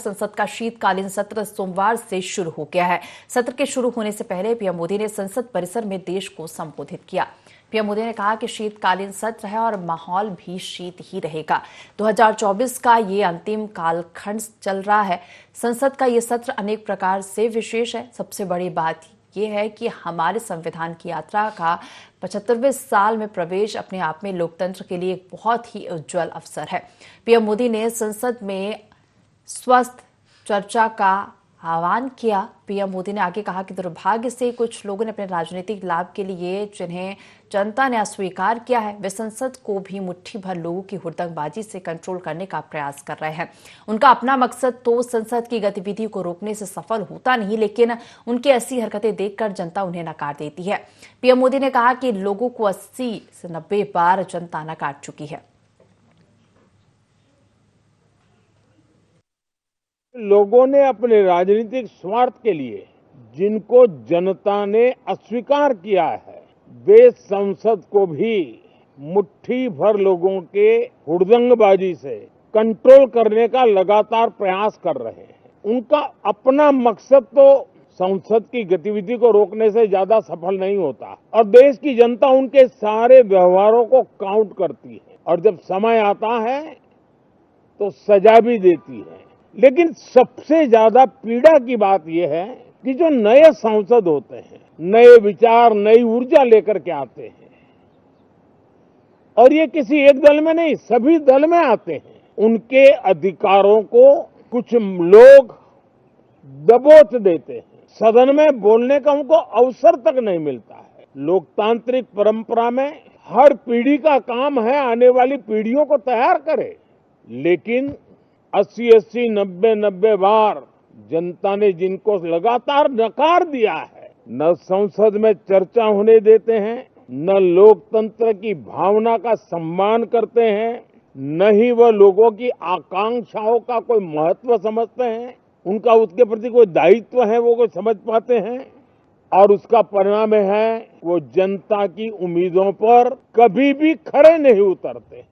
संसद का शीतकालीन सत्र सोमवार से शुरू हो गया है। सत्र के शुरू होने से पहले पीएम मोदी ने संसद परिसर में देश को संबोधित किया। पीएम मोदी ने कहा कि शीतकालीन सत्र है और माहौल भी शीत ही रहेगा। 2024 का ये अंतिम कालखंड चल रहा है। संसद का ये सत्र अनेक प्रकार से विशेष है। सबसे बड़ी बात ये है कि हमारे संविधान की यात्रा का 75वें साल में प्रवेश अपने आप में लोकतंत्र के लिए एक बहुत ही उज्जवल अवसर है। पीएम मोदी ने संसद में स्वस्थ चर्चा का आह्वान किया। पीएम मोदी ने आगे कहा कि दुर्भाग्य से कुछ लोगों ने अपने राजनीतिक लाभ के लिए जिन्हें जनता ने अस्वीकार किया है, वे संसद को भी मुट्ठी भर लोगों की हुड़दंगबाजी से कंट्रोल करने का प्रयास कर रहे हैं। उनका अपना मकसद तो संसद की गतिविधि को रोकने से सफल होता नहीं, लेकिन उनकी ऐसी हरकतें देखकर जनता उन्हें नकार देती है। पीएम मोदी ने कहा कि लोगों को 80 से 90 बार जनता नकार चुकी है। लोगों ने अपने राजनीतिक स्वार्थ के लिए जिनको जनता ने अस्वीकार किया है, वे संसद को भी मुट्ठी भर लोगों के हुड़दंगबाजी से कंट्रोल करने का लगातार प्रयास कर रहे हैं। उनका अपना मकसद तो संसद की गतिविधि को रोकने से ज्यादा सफल नहीं होता और देश की जनता उनके सारे व्यवहारों को काउंट करती है और जब समय आता है तो सजा भी देती है। लेकिन सबसे ज्यादा पीड़ा की बात यह है कि जो नए सांसद होते हैं, नए विचार, नई ऊर्जा लेकर के आते हैं और ये किसी एक दल में नहीं, सभी दल में आते हैं, उनके अधिकारों को कुछ लोग दबोच देते हैं। सदन में बोलने का उनको अवसर तक नहीं मिलता है। लोकतांत्रिक परंपरा में हर पीढ़ी का काम है आने वाली पीढ़ियों को तैयार करे, लेकिन 80-80, 90-90 बार जनता ने जिनको लगातार नकार दिया है, न संसद में चर्चा होने देते हैं, न लोकतंत्र की भावना का सम्मान करते हैं, न ही वह लोगों की आकांक्षाओं का कोई महत्व समझते हैं, उनका उसके प्रति कोई दायित्व है वो कोई समझ पाते हैं, और उसका परिणाम है वो जनता की उम्मीदों पर कभी भी खरे नहीं उतरते।